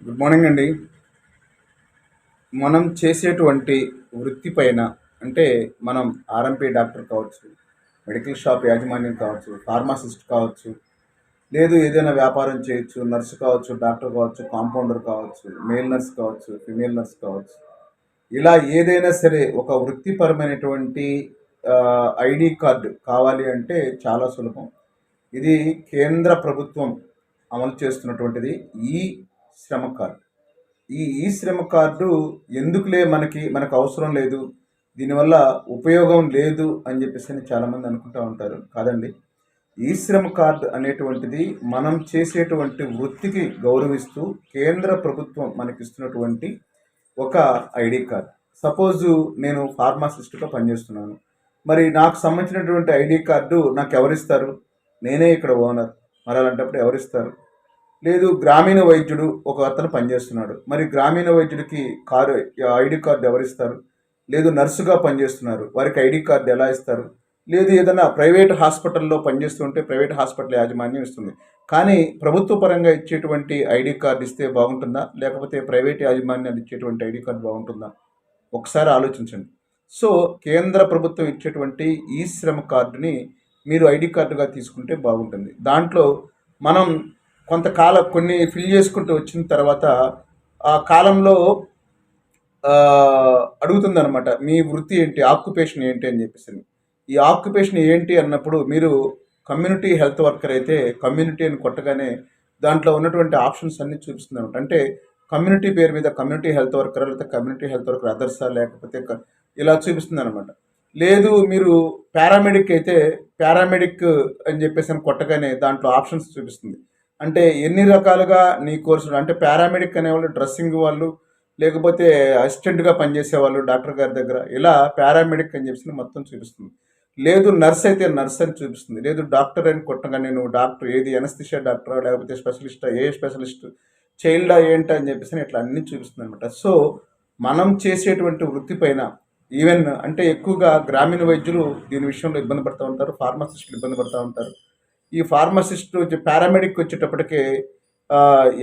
Good morning అండి. మనం చేసేటువంటి వృత్తి పైన అంటే మనం ఆర్ఎంపీ డాక్టర్ కావచ్చు, మెడికల్ షాప్ యాజమాన్యం కావచ్చు, ఫార్మాసిస్ట్ కావచ్చు, లేదు ఏదైనా వ్యాపారం చేయొచ్చు, నర్సు కావచ్చు, డాక్టర్ కావచ్చు, కాంపౌండర్ కావచ్చు, మేల్ నర్స్ కావచ్చు, ఫిమేల్ నర్స్ కావచ్చు. ఇలా ఏదైనా సరే ఒక వృత్తిపరమైనటువంటి ఐడి కార్డు కావాలి అంటే చాలా సులభం. ఇది కేంద్ర ప్రభుత్వం అమలు చేస్తున్నటువంటిది ఈ శ్రమ కార్డు. ఈ శ్రమ కార్డు ఎందుకులే మనకు అవసరం లేదు, దీనివల్ల ఉపయోగం లేదు అని చెప్పేసి చాలామంది అనుకుంటూ ఉంటారు. కాదండి, ఈ శ్రమ కార్డు అనేటువంటిది మనం చేసేటువంటి వృత్తికి గౌరవిస్తూ కేంద్ర ప్రభుత్వం మనకిస్తున్నటువంటి ఒక ఐడి కార్డ్. సపోజు నేను ఫార్మాసిస్ట్గా పనిచేస్తున్నాను. మరి నాకు సంబంధించినటువంటి ఐడి కార్డు నాకు ఎవరిస్తారు? నేనే ఇక్కడ ఓనర్. మరి అలాంటప్పుడు ఎవరిస్తారు? లేదు, గ్రామీణ వైద్యుడు ఒక అతను పనిచేస్తున్నాడు. మరి గ్రామీణ వైద్యుడికి ఐడి కార్డు ఎవరిస్తారు? లేదు, నర్సుగా పనిచేస్తున్నారు, వారికి ఐడి కార్డు ఎలా ఇస్తారు? లేదు, ఏదైనా ప్రైవేట్ హాస్పిటల్లో పనిచేస్తుంటే ప్రైవేట్ హాస్పిటల్ యాజమాన్యం ఇస్తుంది. కానీ ప్రభుత్వ పరంగా ఇచ్చేటువంటి ఐడి కార్డు ఇస్తే బాగుంటుందా, లేకపోతే ప్రైవేట్ యాజమాన్యాలు ఇచ్చేటువంటి ఐడి కార్డు బాగుంటుందా? ఒకసారి ఆలోచించండి. సో కేంద్ర ప్రభుత్వం ఇచ్చేటువంటి ఈ శ్రమ కార్డుని మీరు ఐడి కార్డుగా తీసుకుంటే బాగుంటుంది. దాంట్లో మనం కొంతకాలం కొన్ని ఫిల్ చేసుకుంటూ వచ్చిన తర్వాత ఆ కాలంలో అడుగుతుందన్నమాట, మీ వృత్తి ఏంటి, ఆక్యుపేషన్ ఏంటి అని చెప్పేసి. ఈ ఆక్యుపేషన్ ఏంటి అన్నప్పుడు మీరు కమ్యూనిటీ హెల్త్ వర్కర్ అయితే కమ్యూనిటీ అని కొట్టగానే దాంట్లో ఉన్నటువంటి ఆప్షన్స్ అన్నీ చూపిస్తుంది అనమాట. అంటే కమ్యూనిటీ పేరు మీద కమ్యూనిటీ హెల్త్ వర్కర్, లేకపోతే కమ్యూనిటీ హెల్త్ వర్కర్ అదర్సా, లేకపోతే ఇలా చూపిస్తుంది అనమాట. లేదు, మీరు పారామెడిక్ అయితే పారామెడిక్ అని చెప్పేసి కొట్టగానే దాంట్లో ఆప్షన్స్ చూపిస్తుంది. అంటే ఎన్ని రకాలుగా నీ కోర్సులు, అంటే పారామెడిక్ అనేవాళ్ళు డ్రెస్సింగ్ వాళ్ళు, లేకపోతే అసిస్టెంట్గా పనిచేసే వాళ్ళు డాక్టర్ గారి దగ్గర, ఇలా పారామెడిక్ అని చెప్పేసి మొత్తం చూపిస్తుంది. లేదు, నర్స్ అయితే నర్స్ అని చూపిస్తుంది. లేదు, డాక్టర్ అని కొట్టగానే నువ్వు డాక్టర్ ఏది, ఎనస్థిషియా డాక్టరా, లేకపోతే స్పెషలిస్టా, ఏ స్పెషలిస్ట్, చైల్డా ఏంటా అని చెప్పేసి ఇట్లా అన్నీ చూపిస్తుంది అనమాట. సో మనం చేసేటువంటి వృత్తి పైన ఈవెన్ అంటే ఎక్కువగా గ్రామీణ వైద్యులు దీని విషయంలో ఇబ్బంది పడుతూ ఉంటారు, ఫార్మసిస్టులు ఇబ్బంది పడుతూ ఉంటారు. ఈ ఫార్మసిస్ట్ పారామెడిక్ వచ్చేటప్పటికి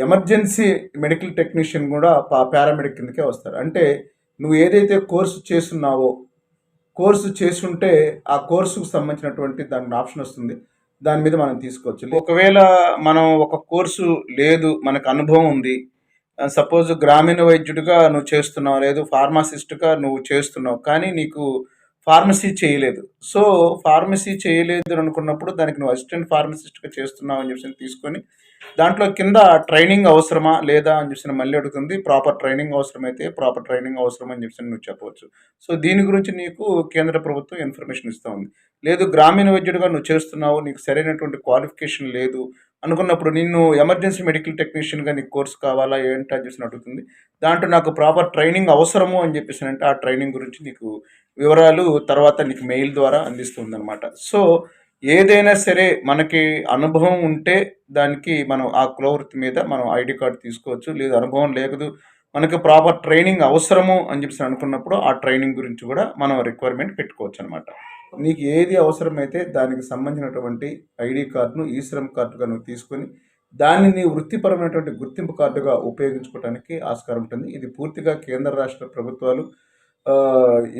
ఎమర్జెన్సీ మెడికల్ టెక్నీషియన్ కూడా పారామెడిక్ కిందకే వస్తారు. అంటే నువ్వు ఏదైతే కోర్సు చేస్తున్నావో, కోర్సు చేసుంటే ఆ కోర్సుకు సంబంధించినటువంటి దానికి ఆప్షన్ వస్తుంది, దాని మీద మనం తీసుకోవచ్చు. ఒకవేళ మనం ఒక కోర్సు లేదు, మనకు అనుభవం ఉంది, సపోజ్ గ్రామీణ వైద్యుడిగా నువ్వు చేస్తున్నావు, లేదు ఫార్మాసిస్ట్గా నువ్వు చేస్తున్నావు, కానీ నీకు ఫార్మసీ చేయలేదు. సో ఫార్మసీ చేయలేదు అనుకున్నప్పుడు దానికి నువ్వు అసిస్టెంట్ ఫార్మసిస్ట్గా చేస్తున్నావు అని చెప్పి తీసుకొని దాంట్లో కింద ట్రైనింగ్ అవసరమా లేదా అని చెప్పి మళ్ళీ అడుగుతుంది. ప్రాపర్ ట్రైనింగ్ అవసరమైతే ప్రాపర్ ట్రైనింగ్ అవసరం అని చెప్పి నువ్వు చెప్పవచ్చు. సో దీని గురించి నీకు కేంద్ర ప్రభుత్వం ఇన్ఫర్మేషన్ ఇస్తూ ఉంది. లేదు, గ్రామీణ వైద్యుడిగా నువ్వు చేస్తున్నావు, నీకు సరైనటువంటి క్వాలిఫికేషన్ లేదు అనుకున్నప్పుడు నిన్ను ఎమర్జెన్సీ మెడికల్ టెక్నీషియన్గా నీకు కోర్సు కావాలా ఏంటి అని చెప్పి అడుగుతుంది. దాంట్లో నాకు ప్రాపర్ ట్రైనింగ్ అవసరము అని చెప్పేసి అంటే ఆ ట్రైనింగ్ గురించి నీకు వివరాలు తర్వాత నీకు మెయిల్ ద్వారా అందిస్తుంది అనమాట. సో ఏదైనా సరే మనకి అనుభవం ఉంటే దానికి మనం ఆ కులవృత్తి మీద మనం ఐడి కార్డు తీసుకోవచ్చు. లేదు, అనుభవం లేదు, మనకి ప్రాపర్ ట్రైనింగ్ అవసరము అని చెప్పేసి అనుకున్నప్పుడు ఆ ట్రైనింగ్ గురించి కూడా మనం రిక్వైర్మెంట్ పెట్టుకోవచ్చు అనమాట. నీకు ఏది అవసరమైతే దానికి సంబంధించినటువంటి ఐడి కార్డును ఈ శ్రమ్ కార్డుగా నువ్వు తీసుకొని దాన్ని నీ వృత్తిపరమైనటువంటి గుర్తింపు కార్డుగా ఉపయోగించుకోవడానికి ఆస్కారం ఉంటుంది. ఇది పూర్తిగా కేంద్ర రాష్ట్ర ప్రభుత్వాలు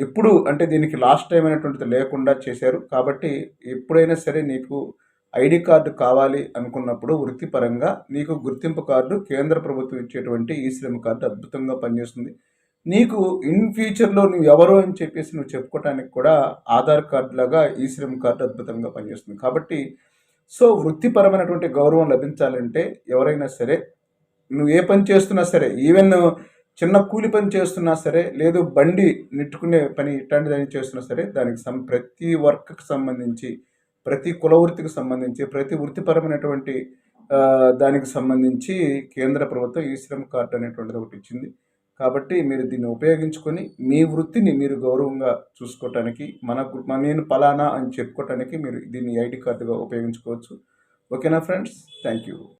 ఎప్పుడు అంటే దీనికి లాస్ట్ టైం అనేటువంటిది లేకుండా చేశారు. కాబట్టి ఎప్పుడైనా సరే నీకు ఐడి కార్డు కావాలి అనుకున్నప్పుడు వృత్తిపరంగా నీకు గుర్తింపు కార్డు కేంద్ర ప్రభుత్వం ఇచ్చేటువంటి ఈ శ్రమ్ కార్డు అద్భుతంగా పనిచేస్తుంది. నీకు ఇన్ ఫ్యూచర్లో నువ్వు ఎవరో అని చెప్పేసి నువ్వు చెప్పుకోవటానికి కూడా ఆధార్ కార్డు లాగా ఈ శ్రమ్ కార్డు అద్భుతంగా పనిచేస్తుంది. కాబట్టి సో వృత్తిపరమైనటువంటి గౌరవం లభించాలంటే ఎవరైనా సరే, నువ్వు ఏ పని చేస్తున్నా సరే, ఈవెన్ చిన్న కూలి పని చేస్తున్నా సరే, లేదు బండి నెట్టుకునే పని ఇట్లాంటిదని చేస్తున్నా సరే, దానికి ప్రతి వర్క్కి సంబంధించి, ప్రతి కుల వృత్తికి సంబంధించి, ప్రతి వృత్తిపరమైనటువంటి దానికి సంబంధించి కేంద్ర ప్రభుత్వం ఈ శ్రమ్ కార్డు అనేటువంటిది ఒకటి ఇచ్చింది. కాబట్టి మీరు దీన్ని ఉపయోగించుకొని మీ వృత్తిని మీరు గౌరవంగా చూసుకోవటానికి, నేను పలానా అని చెప్పుకోవటానికి మీరు దీన్ని ఐడి కార్డుగా ఉపయోగించుకోవచ్చు. ఓకేనా ఫ్రెండ్స్? Thank you.